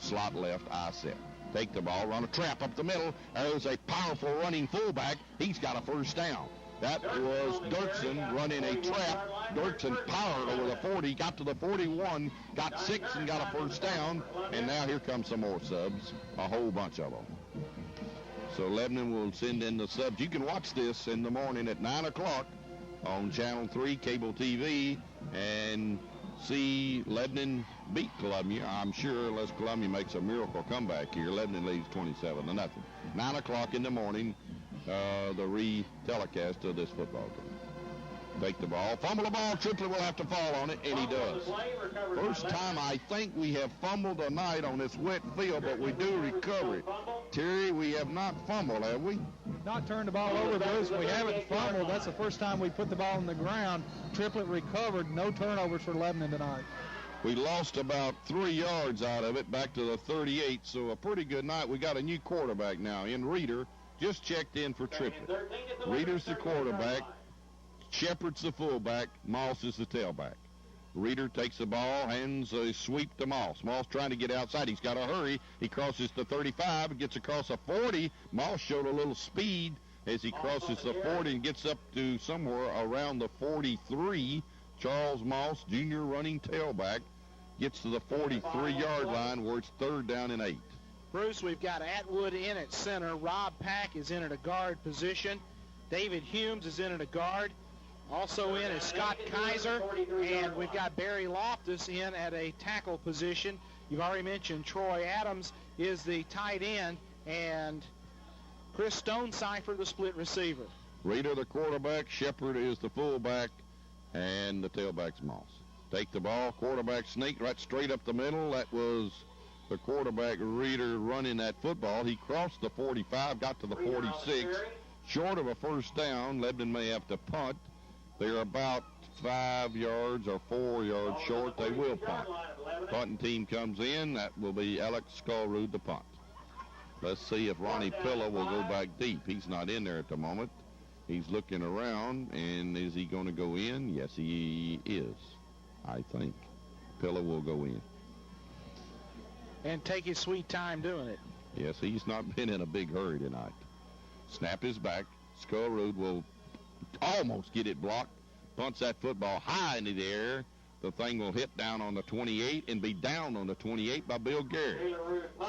slot left, I set. Take the ball, run a trap up the middle. There's a powerful running fullback. He's got a first down. That was Dirksen running a trap. Dirksen powered over the 40, got to the 41, got 6 and got a first down. And now here comes some more subs, a whole bunch of them. So Lebanon will send in the subs. You can watch this in the morning at 9 o'clock on Channel 3 cable TV and see Lebanon beat Columbia. I'm sure unless Columbia makes a miracle comeback here, Lebanon leads 27-0. 9 o'clock in the morning, the re-telecast of this football game. Take the ball, fumble the ball, Triplett will have to fall on it, and he does. First time I think we have fumbled tonight on this wet field, but we do recover it. Terry, we have not fumbled, have we? Not turned the ball over, Bruce. We haven't fumbled. That's the first time we put the ball on the ground. Triplett recovered. No turnovers for Lebanon tonight. We lost about 3 yards out of it, back to the 38, so a pretty good night. We got a new quarterback now in Reeder. Just checked in for Triplett. Reeder's the quarterback. Shepard's the fullback. Moss is the tailback. Reeder takes the ball, hands a sweep to Moss. Moss trying to get outside. He's got to hurry. He crosses the 35, gets across a 40. Moss showed a little speed as he crosses the 40 and gets up to somewhere around the 43. Charles Moss, junior running tailback, gets to the 43-yard line where it's 3rd down and 8. Bruce, we've got Atwood in at center. Rob Pack is in at a guard position. David Humes is in at a guard. Also in is Scott Kaiser, and we've got Barry Loftus in at a tackle position. You've already mentioned Troy Adams is the tight end, and Chris Stonecipher, the split receiver. Reeder, the quarterback. Shepard is the fullback, and the tailback's Moss. Take the ball. Quarterback sneak right straight up the middle. That was the quarterback, Reeder, running that football. He crossed the 45, got to the 46. Short of a first down. Lebanon may have to punt. They're about 5 yards or 4 yards short. They will punt. Punting team comes in. That will be Alex Skullrood to punt. Let's see if Ronnie Pilla will go back deep. He's not in there at the moment. He's looking around, and is he going to go in? Yes, he is, I think. Pilla will go in. And take his sweet time doing it. Yes, he's not been in a big hurry tonight. Snap is back. Skullrood will almost get it blocked. Punts that football high into the air. The thing will hit down on the 28 and be down on the 28 by Bill Gary.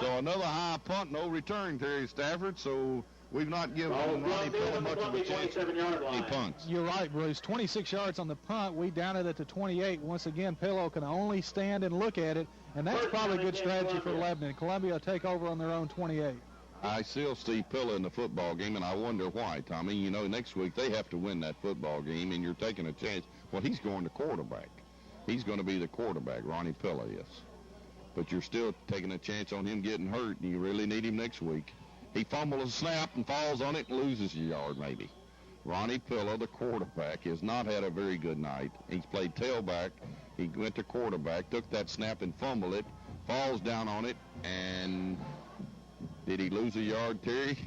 So another high punt, no return, Terry Stafford. So we've not given Ronnie Pilla much of a chance. He punts. You're right, Bruce. 26 yards on the punt. We down it at the 28. Once again, Pillow can only stand and look at it, and that's probably a good strategy for Lebanon. Columbia will take over on their own 28. I still see Pilla in the football game, and I wonder why, Tommy. You know, next week they have to win that football game, and you're taking a chance. Well, he's going to quarterback. He's going to be the quarterback, Ronnie Pilla is. But you're still taking a chance on him getting hurt, and you really need him next week. He fumbles a snap and falls on it and loses a yard maybe. Ronnie Pilla, the quarterback, has not had a very good night. He's played tailback. He went to quarterback, took that snap and fumbled it, falls down on it, and did he lose a yard, Terry?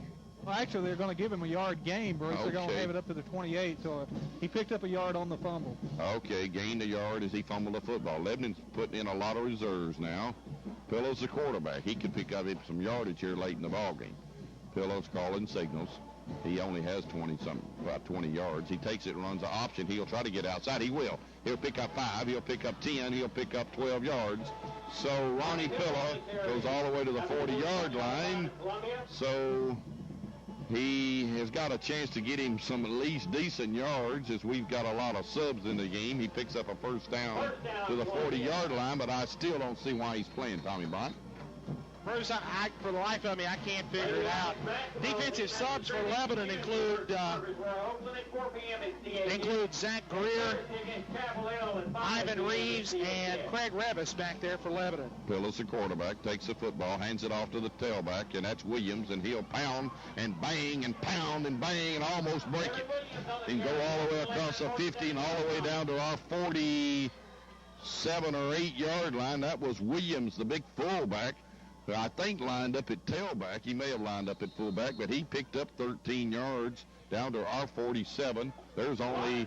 Well, actually, they're going to give him a yard gain, Bruce. Okay. They're going to have it up to the 28, so he picked up a yard on the fumble. Okay, gained a yard as he fumbled the football. Lebanon's putting in a lot of reserves now. Pillow's the quarterback. He could pick up some yardage here late in the ball game. Pillow's calling signals. He only has about 20 yards. He takes it and runs an option. He'll try to get outside. He will. He'll pick up 5. He'll pick up 10. He'll pick up 12 yards. So Ronnie Pilla goes all the way to the 40-yard line. So he has got a chance to get him some at least decent yards as we've got a lot of subs in the game. He picks up a first down to the 40-yard line, but I still don't see why he's playing, Tommy Bryant. Bruce, for the life of me, I can't figure it out. Defensive subs for Lebanon include Zach Greer, Ivan Reeves, and Craig Revis back there for Lebanon. Pilla's the quarterback, takes the football, hands it off to the tailback, and that's Williams, and he'll pound and bang and pound and bang and almost break it. He can go all the way across the 50 and all the way down to our 47 or 8 yard line. That was Williams, the big fullback. who I think lined up at tailback. He may have lined up at fullback, but he picked up 13 yards down to our 47. There's only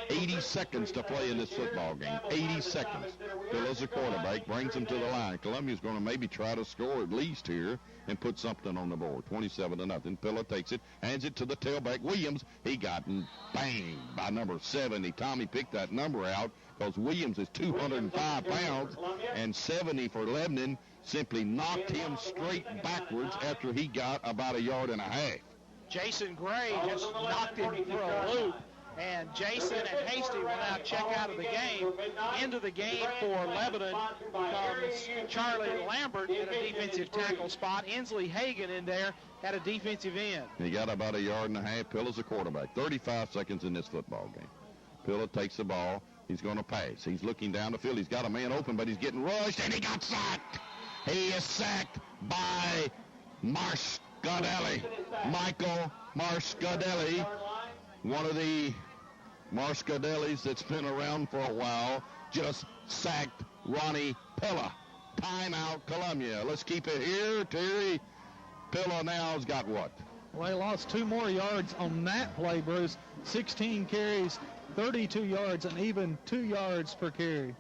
80 seconds to play in this football game. 80 seconds. Pilla's the quarterback, brings him to the line. Columbia's going to maybe try to score at least here and put something on the board. 27-0. Pilla takes it, hands it to the tailback, Williams. He got banged by number 70. Tommy picked that number out because Williams is 205 pounds, and 70 for Lebanon simply knocked him straight backwards after he got about a yard and a half. Jason Gray just knocked him for a loop, and Jason and Hasty will now check out of the game. Into the game for Lebanon comes Charlie Lambert at a defensive tackle spot. Inslee Hagan in there at a defensive end. He got about a yard and a half. Pilla's a quarterback. 35 seconds in this football game. Pilla takes the ball. He's going to pass. He's looking down the field. He's got a man open, but he's getting rushed, and he got sacked. He is sacked by Marscadelli. Michael Marscadelli, one of the Marscadellis that's been around for a while, just sacked Ronnie Pilla. Timeout, Columbia. Let's keep it here. Terry, Pilla now has got what? Well, he lost 2 more yards on that play, Bruce. 16 carries, 32 yards, and even 2 yards per carry.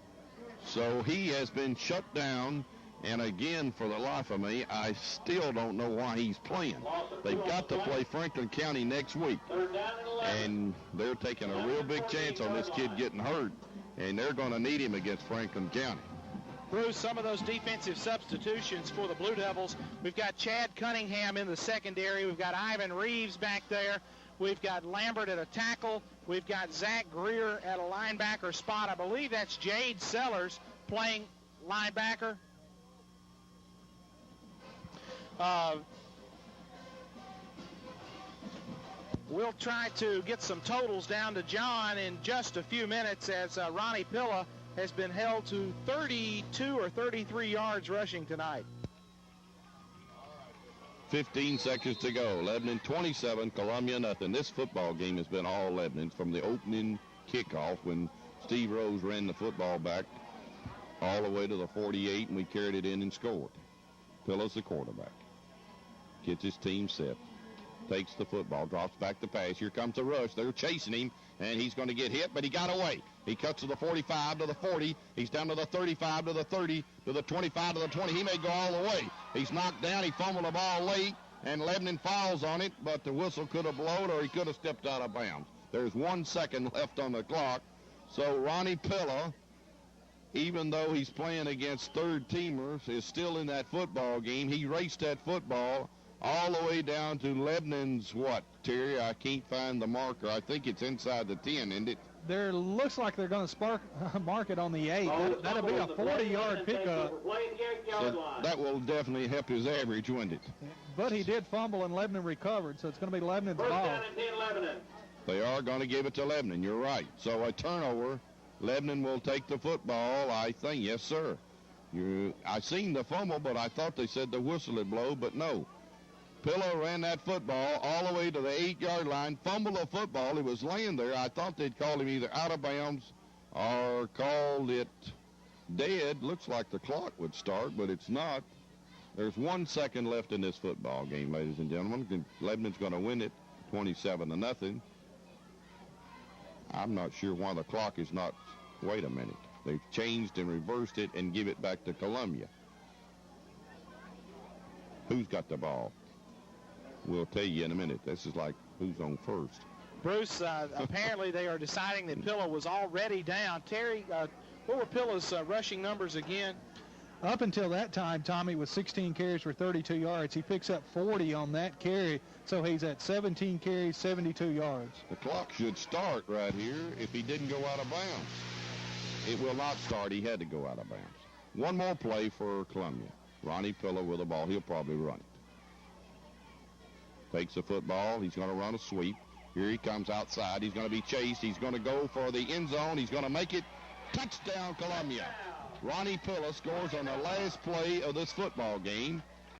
So he has been shut down. And again, for the life of me, I still don't know why he's playing. They've got to play Franklin County next week. And they're taking a real big chance on this kid getting hurt. And they're going to need him against Franklin County. Bruce, some of those defensive substitutions for the Blue Devils. We've got Chad Cunningham in the secondary. We've got Ivan Reeves back there. We've got Lambert at a tackle. We've got Zach Greer at a linebacker spot. I believe that's Jade Sellers playing linebacker. We'll try to get some totals down to John in just a few minutes, as Ronnie Pilla has been held to 32 or 33 yards rushing tonight. 15 seconds to go. Lebanon 27, Columbia nothing. This football game has been all Lebanon from the opening kickoff when Steve Rose ran the football back all the way to the 48, and we carried it in and scored. Pilla's the quarterback. Gets his team set. Takes the football, drops back the pass. Here comes the rush. They're chasing him, and he's going to get hit, but he got away. He cuts to the 45, to the 40. He's down to the 35, to the 30, to the 25, to the 20. He may go all the way. He's knocked down. He fumbled the ball late, and Lebanon fouls on it, but the whistle could have blown or he could have stepped out of bounds. There's 1 second left on the clock. So Ronnie Pilla, even though he's playing against third-teamers, is still in that football game. He raced that football all the way down to Lebanon's what, Terry? I can't find the marker. I think it's inside the 10, isn't it? There looks like they're going to mark it on the 8. That'll be a 40-yard pickup. So that will definitely help his average, wouldn't it? But he did fumble, and Lebanon recovered, so it's going to be Lebanon's ball. They are going to give it to Lebanon. You're right. So a turnover. Lebanon will take the football, I think. Yes, sir. I seen the fumble, but I thought they said the whistle had blown, but no. Pilla ran that football all the way to the 8-yard line, fumbled the football. It was laying there. I thought they'd call him either out of bounds or called it dead. Looks like the clock would start, but it's not. There's 1 second left in this football game, ladies and gentlemen. Lebanon's going to win it 27-0. I'm not sure why the clock is not. Wait a minute. They've changed and reversed it and give it back to Columbia. Who's got the ball? We'll tell you in a minute. This is like who's on first. Bruce, apparently they are deciding that Pilla was already down. Terry, what were Pilla's rushing numbers again? Up until that time, Tommy was 16 carries for 32 yards. He picks up 40 on that carry, so he's at 17 carries, 72 yards. The clock should start right here if he didn't go out of bounds. It will not start. He had to go out of bounds. One more play for Columbia. Ronnie Pilla with the ball. He'll probably run it. Takes the football. He's going to run a sweep. Here he comes outside. He's going to be chased. He's going to go for the end zone. He's going to make it. Touchdown, Columbia. Ronnie Pilla scores on the last play of this football game.